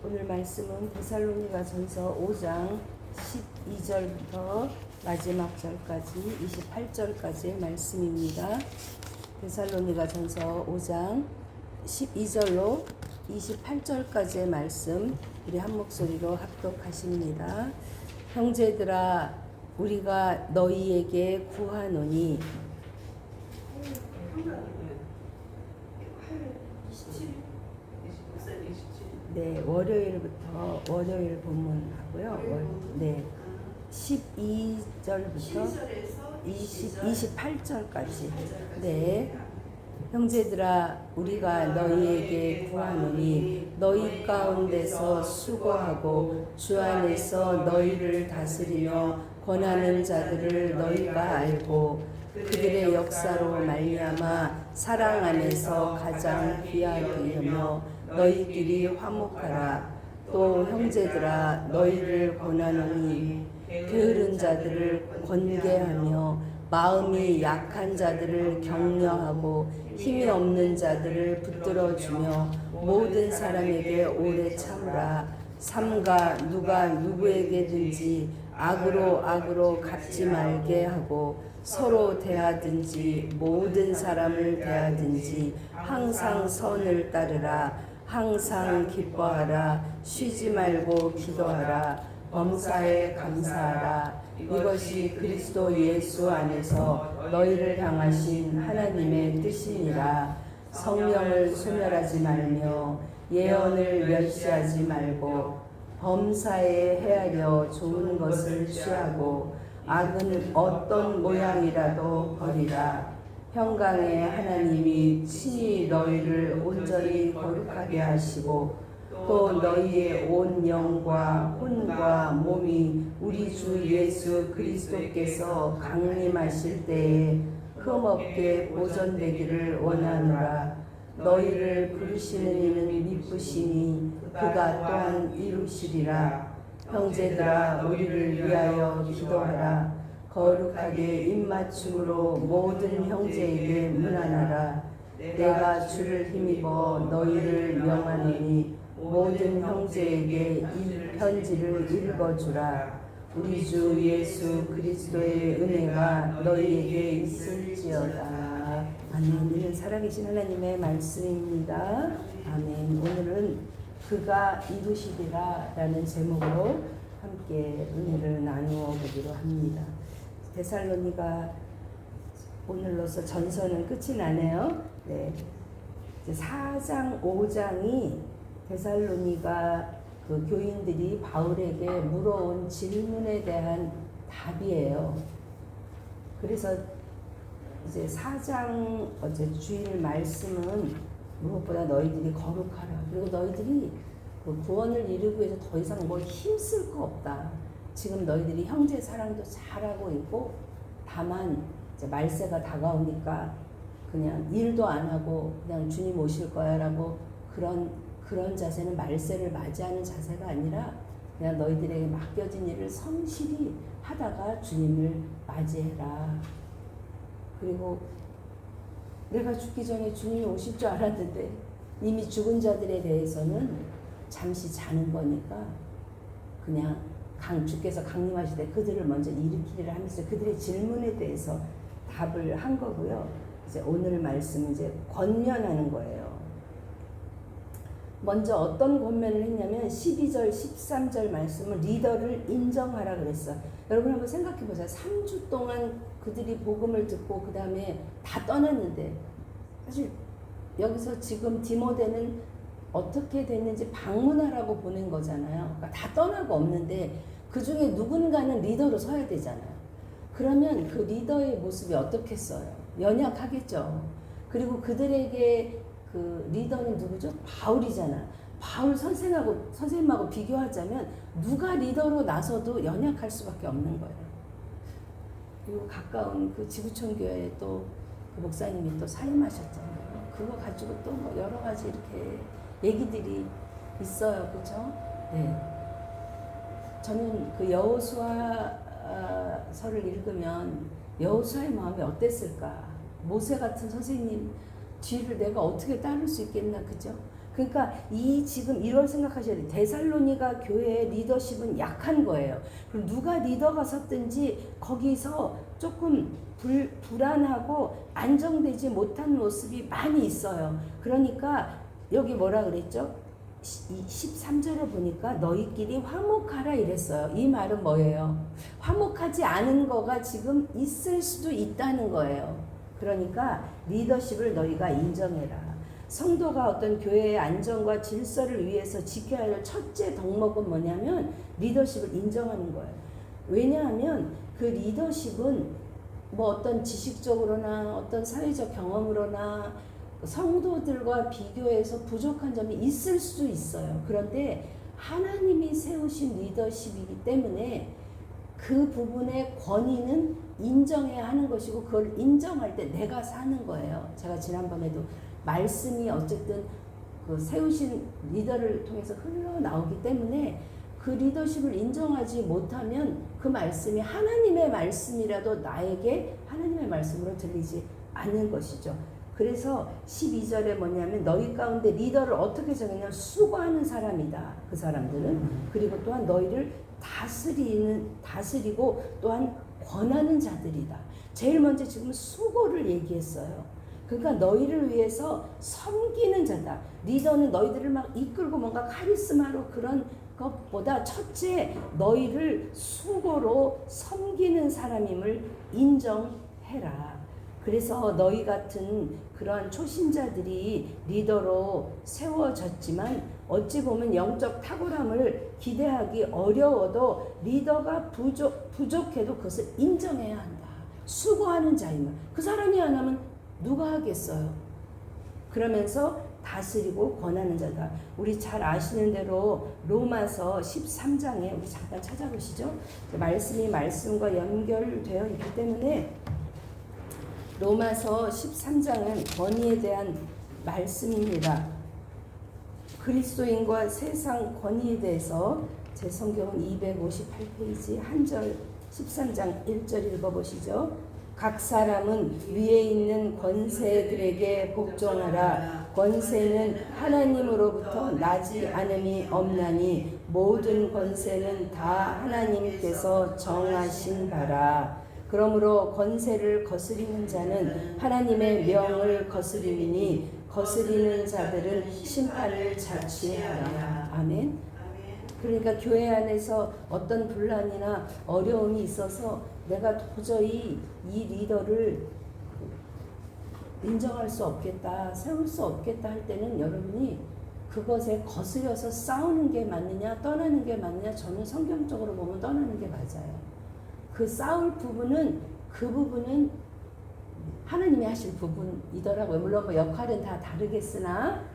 오늘 말씀은 데살로니가전서 5장 12절부터 마지막 절까지 28절까지의 말씀입니다. 데살로니가전서 5장 12절로 28절까지의 말씀 우리 한 목소리로 합독하십니다. 형제들아 우리가 너희에게 구하노니 네, 월요일부터 월요일 본문하고요. 네, 12절부터 28절까지. 네, 형제들아 우리가 너희에게 구하노니 너희 가운데서 수고하고 주 안에서 너희를 다스리며 권하는 자들을 너희가 알고 그들의 역사로 말미암아 사랑 안에서 가장 귀하게 여며 너희끼리 화목하라. 또 형제들아 너희를 권하노니 게으른 자들을 권계하며 마음이 약한 자들을 격려하고 힘이 없는 자들을 붙들어주며 모든 사람에게 오래 참으라. 삼가 누가 누구에게든지 악으로 갚지 말게 하고 서로 대하든지 모든 사람을 대하든지 항상 선을 따르라. 항상 기뻐하라. 쉬지 말고 기도하라. 범사에 감사하라. 이것이 그리스도 예수 안에서 너희를 향하신 하나님의 뜻이니라. 성령을 소멸하지 말며 예언을 멸시하지 말고 범사에 헤아려 좋은 것을 취하고 악은 어떤 모양이라도 버리라. 평강의 하나님이 친히 너희를 온전히 거룩하게 하시고 또 너희의 온 영과 혼과 몸이 우리 주 예수 그리스도께서 강림하실 때에 흠없게 보존되기를 원하노라. 너희를 부르시는 이는 미쁘시니 그가 또한 이루시리라. 형제들아 우리를 위하여 기도하라. 거룩하게 입맞춤으로 모든 형제에게 문안하라. 내가 주를 힘입어 너희를 명하노니 모든 형제에게 이 편지를 읽어주라. 우리 주 예수 그리스도의 은혜가 너희에게 있을지어다. 아멘. 이는 살아계신 하나님의 말씀입니다. 아멘. 오늘은 그가 이루시리라 라는 제목으로 함께 은혜를 나누어 보기로 합니다. 데살로니가 오늘로서 전서는 끝이 나네요. 네. 이제 4장, 5장이 데살로니가 그 교인들이 바울에게 물어온 질문에 대한 답이에요. 그래서 이제 4장 어제 주일 말씀은 무엇보다 너희들이 거룩하라. 그리고 너희들이 그 구원을 이루기 위해서 더 이상 뭘 힘쓸 거 없다. 지금 너희들이 형제 사랑도 잘하고 있고 다만 이제 말세가 다가오니까 그냥 일도 안 하고 그냥 주님 오실 거야라고 그런 자세는 말세를 맞이하는 자세가 아니라 그냥 너희들에게 맡겨진 일을 성실히 하다가 주님을 맞이해라. 그리고 내가 죽기 전에 주님이 오실 줄 알았는데 이미 죽은 자들에 대해서는 잠시 자는 거니까 그냥 주께서 강림하실 때 그들을 먼저 일으키리라 하면서 그들의 질문에 대해서 답을 한 거고요. 이제 오늘 말씀은 이제 권면하는 거예요. 먼저 어떤 권면을 했냐면 12절, 13절 말씀을 리더를 인정하라 그랬어. 여러분 한번 생각해 보세요. 3주 동안 그들이 복음을 듣고 그 다음에 다 떠났는데 사실 여기서 지금 디모데는 어떻게 됐는지 방문하라고 보낸 거잖아요. 그러니까 다 떠나고 없는데 그 중에 누군가는 리더로 서야 되잖아요. 그러면 그 리더의 모습이 어떻겠어요? 연약하겠죠. 그리고 그들에게 그 리더는 누구죠? 바울이잖아. 바울 선생님하고 비교하자면 누가 리더로 나서도 연약할 수밖에 없는 거예요. 그리고 가까운 그 지구촌 교회에 또 그 목사님이 또 사임하셨잖아요. 그거 가지고 또 뭐 여러 가지 이렇게 얘기들이 있어요, 그렇죠? 네. 저는 그 여호수아서를 읽으면 여호수아의 마음이 어땠을까? 모세 같은 선생님 뒤를 내가 어떻게 따를 수 있겠나, 그죠? 그러니까 이 지금 이걸 생각하셔야 돼요. 데살로니가 교회의 리더십은 약한 거예요. 그럼 누가 리더가 섰든지 거기서 조금 불안하고 안정되지 못한 모습이 많이 있어요. 그러니까 여기 뭐라 그랬죠? 13절에 보니까 너희끼리 화목하라 이랬어요. 이 말은 뭐예요? 화목하지 않은 거가 지금 있을 수도 있다는 거예요. 그러니까 리더십을 너희가 인정해라. 성도가 어떤 교회의 안정과 질서를 위해서 지켜야 할 첫째 덕목은 뭐냐면 리더십을 인정하는 거예요. 왜냐하면 그 리더십은 뭐 어떤 지식적으로나 어떤 사회적 경험으로나 성도들과 비교해서 부족한 점이 있을 수도 있어요. 그런데 하나님이 세우신 리더십이기 때문에 그 부분의 권위는 인정해야 하는 것이고 그걸 인정할 때 내가 사는 거예요. 제가 지난번에도 말씀이 어쨌든 그 세우신 리더를 통해서 흘러나오기 때문에 그 리더십을 인정하지 못하면 그 말씀이 하나님의 말씀이라도 나에게 하나님의 말씀으로 들리지 않는 것이죠. 그래서 12절에 뭐냐면 너희 가운데 리더를 어떻게 정했냐면 수고하는 사람이다. 그 사람들은. 그리고 또한 너희를 다스리고 또한 권하는 자들이다. 제일 먼저 지금 수고를 얘기했어요. 그러니까 너희를 위해서 섬기는 자다. 리더는 너희들을 막 이끌고 뭔가 카리스마로 그런 것보다 첫째 너희를 수고로 섬기는 사람임을 인정해라. 그래서 너희 같은 그러한 초신자들이 리더로 세워졌지만 어찌 보면 영적 탁월함을 기대하기 어려워도 리더가 부족해도 그것을 인정해야 한다. 수고하는 자임을. 그 사람이 안 하면 누가 하겠어요? 그러면서 다스리고 권하는 자다. 우리 잘 아시는 대로 로마서 13장에 우리 잠깐 찾아보시죠. 말씀이 말씀과 연결되어 있기 때문에 로마서 13장은 권위에 대한 말씀입니다. 그리스도인과 세상 권위에 대해서 제 성경은 258페이지 한 절 13장 1절 읽어보시죠. 각 사람은 위에 있는 권세들에게 복종하라. 권세는 하나님으로부터 나지 않음이 없나니 모든 권세는 다 하나님께서 정하신 바라. 그러므로 권세를 거스리는 자는 하나님의 명을 거스림이니 거스리는 자들은 심판을 자취하라. 아멘. 그러니까 교회 안에서 어떤 분란이나 어려움이 있어서 내가 도저히 이 리더를 인정할 수 없겠다, 세울 수 없겠다 할 때는 여러분이 그것에 거스려서 싸우는 게 맞느냐 떠나는 게 맞느냐, 저는 성경적으로 보면 떠나는 게 맞아요. 그 싸울 부분은 그 부분은 하나님이 하실 부분이더라고요. 물론 뭐 역할은 다 다르겠으나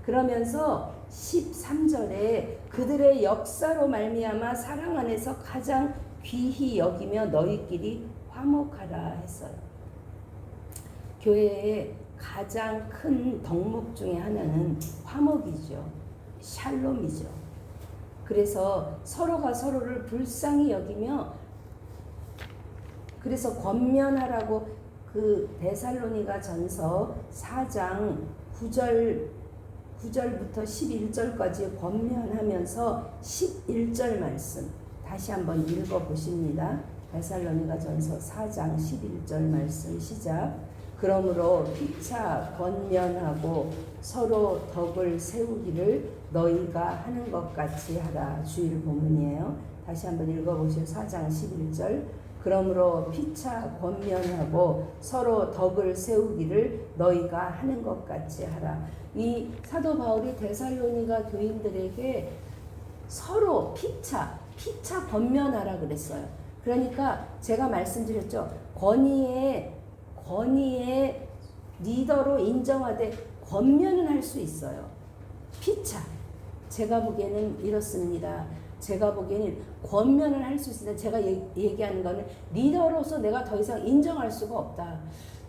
그러면서 13절에 그들의 역사로 말미암아 사랑 안에서 가장 귀히 여기며 너희끼리 화목하라 했어요. 교회의 가장 큰 덕목 중에 하나는 화목이죠. 샬롬이죠. 그래서 서로가 서로를 불쌍히 여기며 그래서 권면하라고 그 데살로니가 전서 4장 9절부터 11절까지 권면하면서 11절 말씀 다시 한번 읽어보십니다. 데살로니가 전서 4장 11절 말씀 시작. 그러므로 피차 권면하고 서로 덕을 세우기를 너희가 하는 것 같이 하라. 주일 본문이에요. 다시 한번 읽어보시오. 4장 11절. 그러므로 피차 권면하고 서로 덕을 세우기를 너희가 하는 것 같이 하라. 이 사도 바울이 데살로니가 교인들에게 서로 피차 권면하라 그랬어요. 그러니까 제가 말씀드렸죠. 권위의 리더로 인정하되 권면은 할 수 있어요. 피차. 제가 보기에는 이렇습니다. 제가 보기에는 권면을 할 수 있습니다. 제가 얘기하는 거는 리더로서 내가 더 이상 인정할 수가 없다.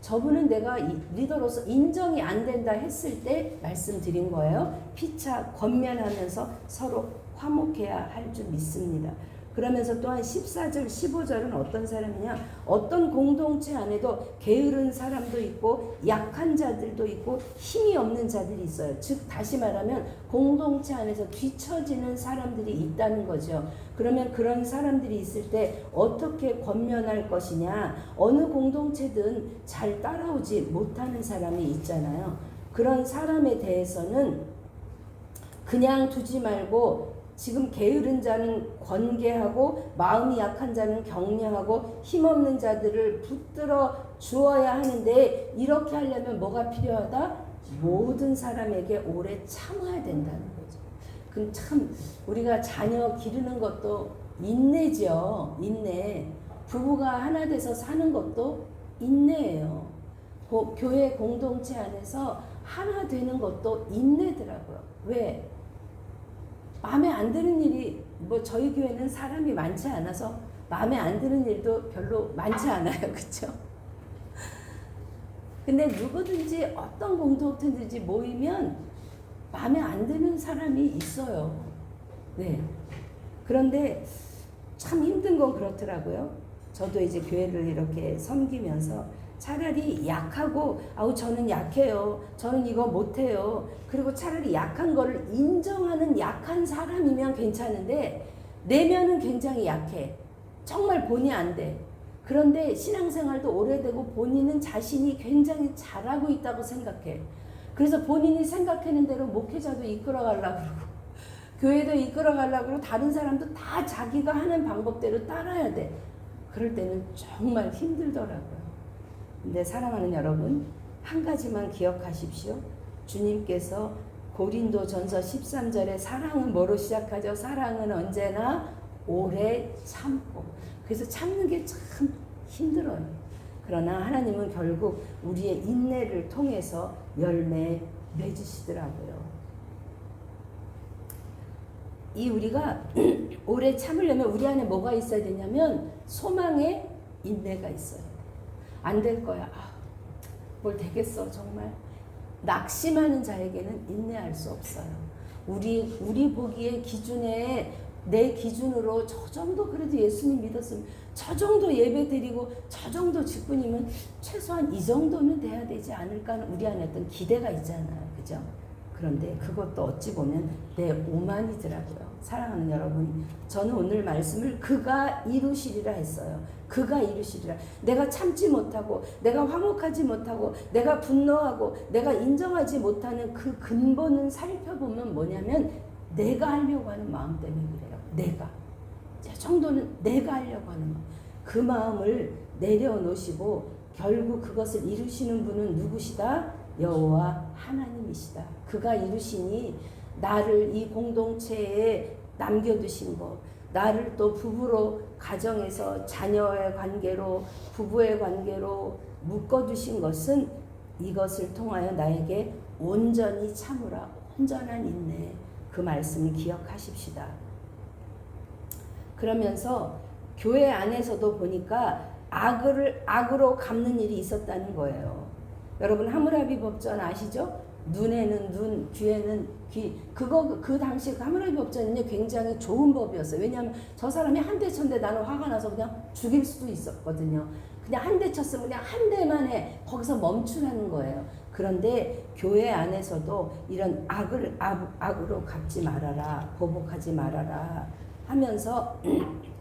저분은 내가 리더로서 인정이 안 된다 했을 때 말씀드린 거예요. 피차 권면하면서 서로 화목해야 할 줄 믿습니다. 그러면서 또한 14절, 15절은 어떤 사람이냐? 어떤 공동체 안에도 게으른 사람도 있고 약한 자들도 있고 힘이 없는 자들이 있어요. 즉 다시 말하면 공동체 안에서 뒤처지는 사람들이 있다는 거죠. 그러면 그런 사람들이 있을 때 어떻게 권면할 것이냐? 어느 공동체든 잘 따라오지 못하는 사람이 있잖아요. 그런 사람에 대해서는 그냥 두지 말고 지금 게으른 자는 권계하고 마음이 약한 자는 격려하고 힘없는 자들을 붙들어 주어야 하는데, 이렇게 하려면 뭐가 필요하다? 모든 사람에게 오래 참아야 된다는 거죠. 그럼 참 우리가 자녀 기르는 것도 인내죠. 인내. 부부가 하나 돼서 사는 것도 인내예요. 교회 공동체 안에서 하나 되는 것도 인내더라고요. 왜? 마음에 안 드는 일이, 뭐 저희 교회는 사람이 많지 않아서 마음에 안 드는 일도 별로 많지 않아요. 그렇죠? 근데 누구든지 어떤 공동체든지 모이면 마음에 안 드는 사람이 있어요. 네. 그런데 참 힘든 건 그렇더라고요. 저도 이제 교회를 이렇게 섬기면서 차라리 약하고, 아우 저는 약해요, 저는 이거 못해요, 그리고 차라리 약한 거를 인정하는 약한 사람이면 괜찮은데 내면은 굉장히 약해, 정말 본의 안 돼. 그런데 신앙생활도 오래되고 본인은 자신이 굉장히 잘하고 있다고 생각해. 그래서 본인이 생각하는 대로 목회자도 이끌어가려고 그러고 교회도 이끌어가려고 그러고 다른 사람도 다 자기가 하는 방법대로 따라야 돼. 그럴 때는 정말 힘들더라고요. 근데 사랑하는 여러분, 한 가지만 기억하십시오. 주님께서 고린도전서 13절에 사랑은 뭐로 시작하죠? 사랑은 언제나 오래 참고. 그래서 참는 게 참 힘들어요. 그러나 하나님은 결국 우리의 인내를 통해서 열매 맺으시더라고요. 이 우리가 오래 참으려면 우리 안에 뭐가 있어야 되냐면 소망의 인내가 있어요. 안 될 거야. 뭘 되겠어 정말. 낙심하는 자에게는 인내할 수 없어요. 우리 보기에 기준에, 내 기준으로 저 정도 그래도 예수님 믿었으면, 저 정도 예배 드리고 저 정도 직분이면 최소한 이 정도는 돼야 되지 않을까 하는 우리 안에 어떤 기대가 있잖아요. 그죠? 그런데 그것도 어찌 보면 내 오만이더라고요. 사랑하는 여러분, 저는 오늘 말씀을 그가 이루시리라 했어요. 그가 이루시리라. 내가 참지 못하고, 내가 화목하지 못하고, 내가 분노하고, 내가 인정하지 못하는 그 근본은 살펴보면 뭐냐면 내가 하려고 하는 마음 때문에 그래요. 내가. 저 정도는 내가 하려고 하는 마음. 그 마음을 내려놓으시고 결국 그것을 이루시는 분은 누구시다? 여호와 하나님이시다. 그가 이루시니 나를 이 공동체에 남겨두신 것, 나를 또 부부로, 가정에서 자녀의 관계로, 부부의 관계로 묶어두신 것은 이것을 통하여 나에게 온전히 참으라, 온전한 인내. 그 말씀을 기억하십시다. 그러면서 교회 안에서도 보니까 악으로 갚는 일이 있었다는 거예요. 여러분 하므라비 법전 아시죠? 눈에는 눈, 귀에는 귀. 그 당시 하므라비 법전은요 굉장히 좋은 법이었어요. 왜냐하면 저 사람이 한 대 쳤는데 나는 화가 나서 그냥 죽일 수도 있었거든요. 그냥 한 대 쳤으면 그냥 한 대만 해. 거기서 멈추라는 거예요. 그런데 교회 안에서도 이런 악으로 갚지 말아라, 보복하지 말아라 하면서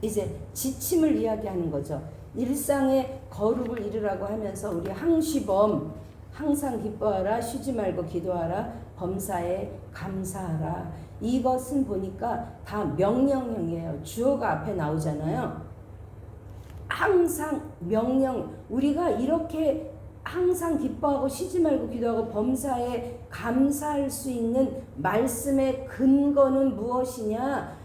이제 지침을 이야기하는 거죠. 일상의 거룩을 이루라고 하면서 우리 항시범, 항상 기뻐하라, 쉬지 말고 기도하라, 범사에 감사하라. 이것은 보니까 다 명령형이에요. 주어가 앞에 나오잖아요. 항상 명령, 우리가 이렇게 항상 기뻐하고 쉬지 말고 기도하고 범사에 감사할 수 있는 말씀의 근거는 무엇이냐?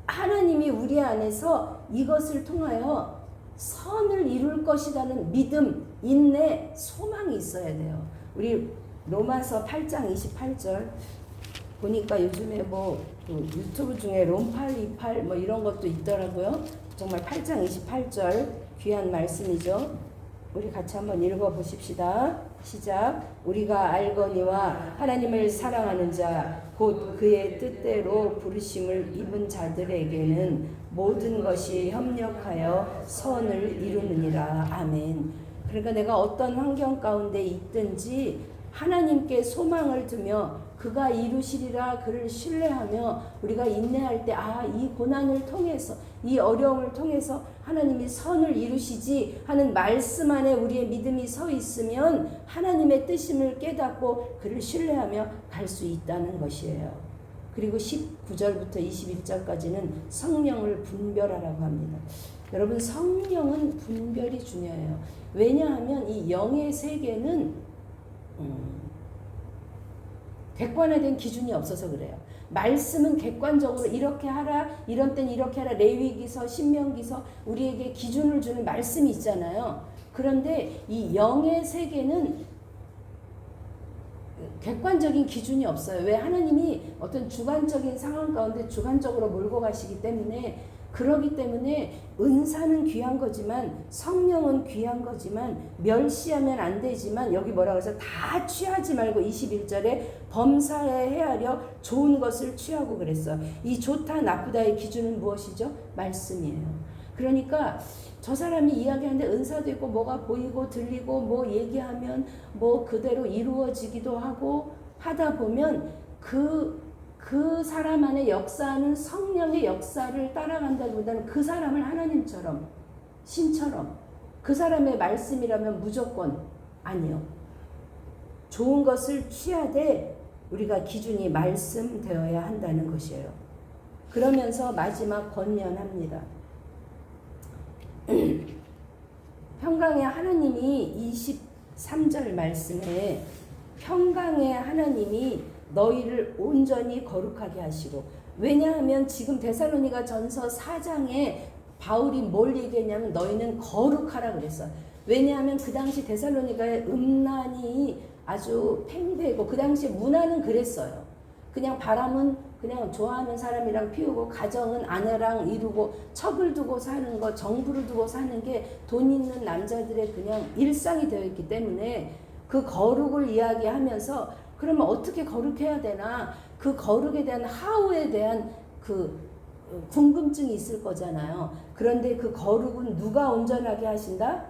하나님이 우리 안에서 이것을 통하여 선을 이룰 것이라는 믿음, 인내, 소망이 있어야 돼요. 우리 로마서 8장 28절 보니까 요즘에 뭐 유튜브 중에 롬828 뭐 이런 것도 있더라고요. 정말 8장 28절 귀한 말씀이죠. 우리 같이 한번 읽어보십시다. 시작. 우리가 알거니와 하나님을 사랑하는 자 곧 그의 뜻대로 부르심을 입은 자들에게는 모든 것이 협력하여 선을 이루느니라. 아멘. 그러니까 내가 어떤 환경 가운데 있든지 하나님께 소망을 두며 그가 이루시리라 그를 신뢰하며 우리가 인내할 때 이 고난을 통해서 이 어려움을 통해서 하나님이 선을 이루시지 하는 말씀 안에 우리의 믿음이 서 있으면 하나님의 뜻임을 깨닫고 그를 신뢰하며 갈 수 있다는 것이에요. 그리고 19절부터 21절까지는 성령을 분별하라고 합니다. 여러분, 성령은 분별이 중요해요. 왜냐하면 이 영의 세계는 객관화된 기준이 없어서 그래요. 말씀은 객관적으로 이렇게 하라, 이런 땐 이렇게 하라, 레위기서, 신명기서 우리에게 기준을 주는 말씀이 있잖아요. 그런데 이 영의 세계는 객관적인 기준이 없어요. 왜? 하나님이 어떤 주관적인 상황 가운데 주관적으로 몰고 가시기 때문에, 그러기 때문에 은사는 귀한 거지만 성령은 귀한 거지만 멸시하면 안 되지만, 여기 뭐라고 해서 다 취하지 말고 21절에 범사에 헤아려 좋은 것을 취하고 그랬어. 이 좋다 나쁘다의 기준은 무엇이죠? 말씀이에요. 그러니까 저 사람이 이야기하는데 은사도 있고 뭐가 보이고 들리고 뭐 얘기하면 뭐 그대로 이루어지기도 하고 하다 보면 그 사람 안에 역사하는 성령의 역사를 따라간다기보다는 그 사람을 하나님처럼, 신처럼, 그 사람의 말씀이라면 무조건 아니요. 좋은 것을 취하되 우리가 기준이 말씀 되어야 한다는 것이에요. 그러면서 마지막 권면합니다. 평강의 하나님이 23절 말씀에 평강의 하나님이 너희를 온전히 거룩하게 하시고, 왜냐하면 지금 데살로니가 전서 4장에 바울이 뭘 얘기했냐면 너희는 거룩하라 그랬어. 왜냐하면 그 당시 데살로니가의 음란이 아주 팽배했고 그 당시 문화는 그랬어요. 그냥 바람은 그냥 좋아하는 사람이랑 피우고 가정은 아내랑 이루고 척을 두고 사는 거, 정부를 두고 사는 게 돈 있는 남자들의 그냥 일상이 되어 있기 때문에 그 거룩을 이야기하면서 그러면 어떻게 거룩해야 되나, 그 거룩에 대한 하우에 대한 그 궁금증이 있을 거잖아요. 그런데 그 거룩은 누가 온전하게 하신다?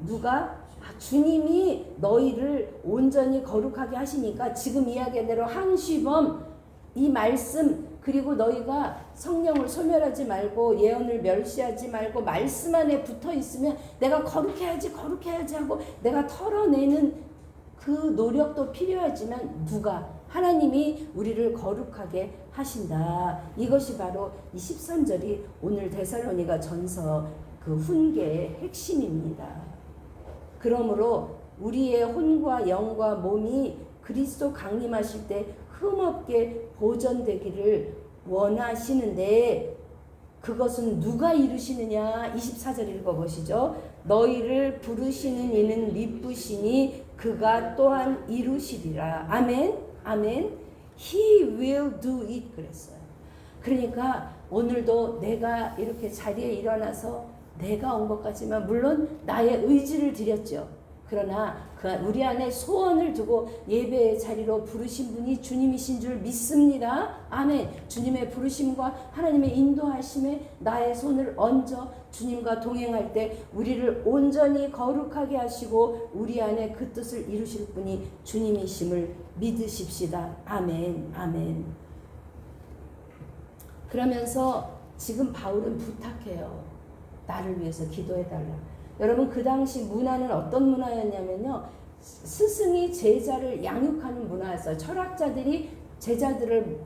누가? 주님이 너희를 온전히 거룩하게 하시니까 지금 이야기한 대로 항시범 이 말씀, 그리고 너희가 성령을 소멸하지 말고 예언을 멸시하지 말고 말씀 안에 붙어 있으면 내가 거룩해야지 하고 내가 털어내는 그 노력도 필요하지만 누가? 하나님이 우리를 거룩하게 하신다. 이것이 바로 이 13절이 오늘 데살로니가 전서 그 훈계의 핵심입니다. 그러므로 우리의 혼과 영과 몸이 그리스도 강림하실 때 흠없게 보존되기를 원하시는데 그것은 누가 이루시느냐? 24절 읽어보시죠. 너희를 부르시는 이는 미쁘시니 그가 또한 이루시리라. 아멘. 아멘. He will do it 그랬어요. 그러니까 오늘도 내가 이렇게 자리에 일어나서 내가 온 것 같지만 물론 나의 의지를 드렸죠. 그러나 우리 안에 소원을 두고 예배의 자리로 부르신 분이 주님이신 줄 믿습니다. 아멘. 주님의 부르심과 하나님의 인도하심에 나의 손을 얹어 주님과 동행할 때 우리를 온전히 거룩하게 하시고 우리 안에 그 뜻을 이루실 분이 주님이심을 믿으십시다. 아멘. 아멘. 그러면서 지금 바울은 부탁해요. 나를 위해서 기도해달라. 여러분, 그 당시 문화는 어떤 문화였냐면요, 스승이 제자를 양육하는 문화였어요. 철학자들이 제자들을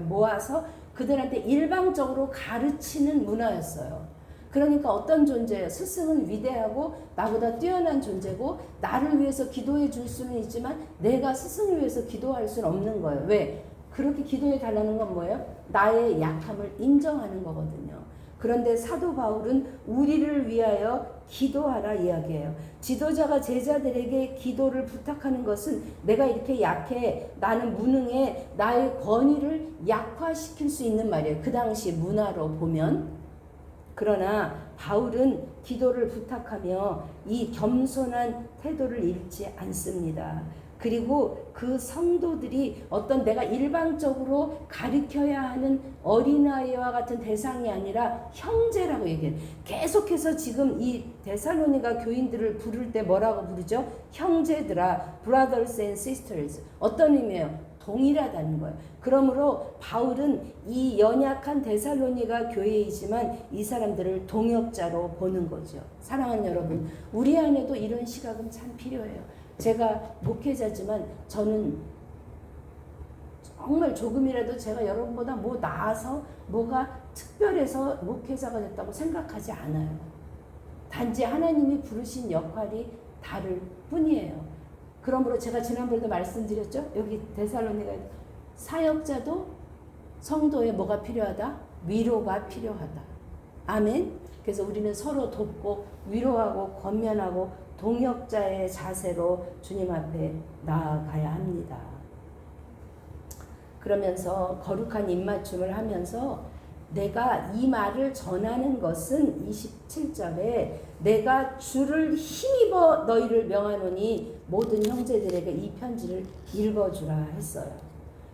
모아서 그들한테 일방적으로 가르치는 문화였어요. 그러니까 어떤 존재예요? 스승은 위대하고 나보다 뛰어난 존재고 나를 위해서 기도해 줄 수는 있지만 내가 스승을 위해서 기도할 수는 없는 거예요. 왜? 그렇게 기도해 달라는 건 뭐예요? 나의 약함을 인정하는 거거든요. 그런데 사도 바울은 우리를 위하여 기도하라 이야기해요. 지도자가 제자들에게 기도를 부탁하는 것은 내가 이렇게 약해, 나는 무능해, 나의 권위를 약화시킬 수 있는 말이에요. 그 당시 문화로 보면. 그러나 바울은 기도를 부탁하며 이 겸손한 태도를 잃지 않습니다. 그리고 그 성도들이 어떤 내가 일방적으로 가르쳐야 하는 어린아이와 같은 대상이 아니라 형제라고 얘기해요. 계속해서 지금 이 데살로니가 교인들을 부를 때 뭐라고 부르죠? 형제들아, brothers and sisters. 어떤 의미예요? 동일하다는 거예요. 그러므로 바울은 이 연약한 데살로니가 교회이지만 이 사람들을 동역자로 보는 거죠. 사랑하는 여러분, 우리 안에도 이런 시각은 참 필요해요. 제가 목회자지만 저는 정말 조금이라도 제가 여러분보다 뭐 나아서 뭐가 특별해서 목회자가 됐다고 생각하지 않아요. 단지 하나님이 부르신 역할이 다를 뿐이에요. 그러므로 제가 지난번에도 말씀드렸죠. 여기 데살로니가 사역자도 성도에 뭐가 필요하다? 위로가 필요하다. 아멘. 그래서 우리는 서로 돕고 위로하고 권면하고 동역자의 자세로 주님 앞에 나아가야 합니다. 그러면서 거룩한 입맞춤을 하면서 내가 이 말을 전하는 것은 27절에 내가 주를 힘입어 너희를 명하노니 모든 형제들에게 이 편지를 읽어주라 했어요.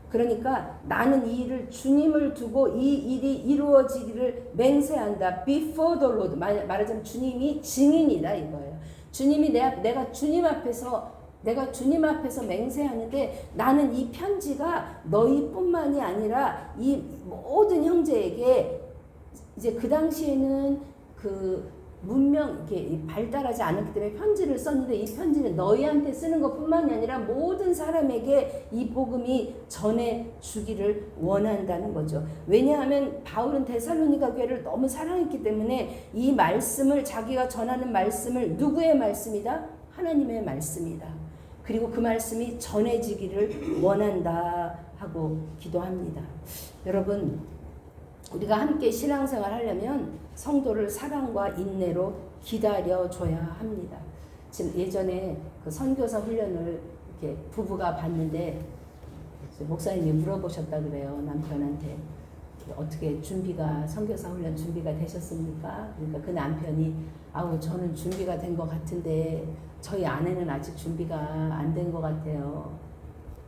그러니까 나는 이 일을 주님을 두고 이 일이 이루어지기를 맹세한다. Before the Lord. 말하자면 주님이 증인이다 이거예요. 주님이 내가 주님 앞에서 맹세하는데 나는 이 편지가 너희뿐만이 아니라 이 모든 형제에게 이제 그 당시에는 그 문명 이렇게 발달하지 않았기 때문에 편지를 썼는데 이 편지는 너희한테 쓰는 것뿐만이 아니라 모든 사람에게 이 복음이 전해 주기를 원한다는 거죠. 왜냐하면 바울은 데살로니가 교회를 너무 사랑했기 때문에 이 말씀을 자기가 전하는 말씀을 누구의 말씀이다? 하나님의 말씀이다. 그리고 그 말씀이 전해지기를 원한다 하고 기도합니다. 여러분, 우리가 함께 신앙생활 하려면 성도를 사랑과 인내로 기다려줘야 합니다. 지금 예전에 그 선교사 훈련을 이렇게 부부가 봤는데 목사님이 물어보셨다 그래요. 남편한테 어떻게 선교사 훈련 준비가 되셨습니까? 그러니까 그 남편이 저는 준비가 된 것 같은데 저희 아내는 아직 준비가 안 된 것 같아요.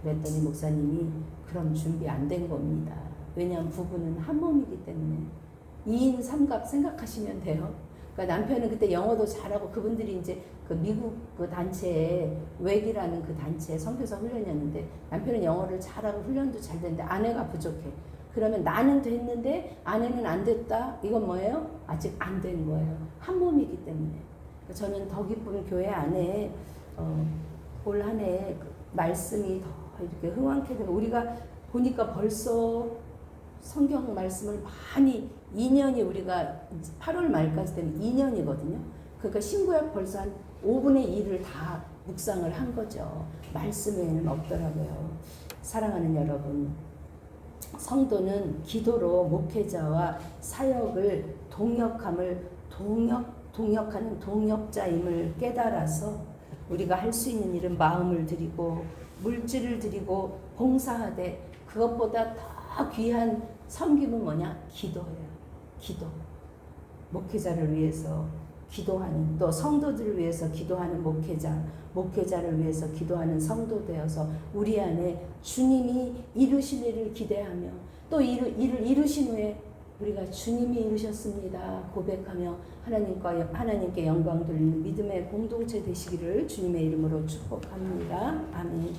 그랬더니 목사님이 그럼 준비 안 된 겁니다. 왜냐하면 부부는 한 몸이기 때문에 2인 3각 생각하시면 돼요. 그러니까 남편은 그때 영어도 잘하고 그분들이 이제 그 미국 그 단체에 웩이라는 그 단체 선교사 훈련이었는데 남편은 영어를 잘하고 훈련도 잘 되는데 아내가 부족해. 그러면 나는 됐는데 아내는 안 됐다. 이건 뭐예요? 아직 안 된 거예요. 한 몸이기 때문에. 저는 더 기쁜 교회 안에 올 한 해 말씀이 더 이렇게 흥황케 되고 우리가 보니까 벌써 성경 말씀을 많이 2년이 우리가 8월 말까지 되면 2년이거든요. 그러니까 신구약 벌써 한 5분의 1을 다 묵상을 한 거죠. 말씀 외에는 없더라고요. 사랑하는 여러분, 성도는 기도로 목회자와 사역을 동역하는 동역자임을 깨달아서 우리가 할 수 있는 일은 마음을 드리고 물질을 드리고 봉사하되 그것보다 더 귀한 섬김은 뭐냐? 기도예요. 기도. 목회자를 위해서 기도하는, 또 성도들을 위해서 기도하는 목회자를 위해서 기도하는 성도 되어서 우리 안에 주님이 이루실 일을 기대하며 또 이를 이루신 후에 우리가 주님이 이루셨습니다 고백하며 하나님께 영광 돌리는 믿음의 공동체 되시기를 주님의 이름으로 축복합니다. 아멘.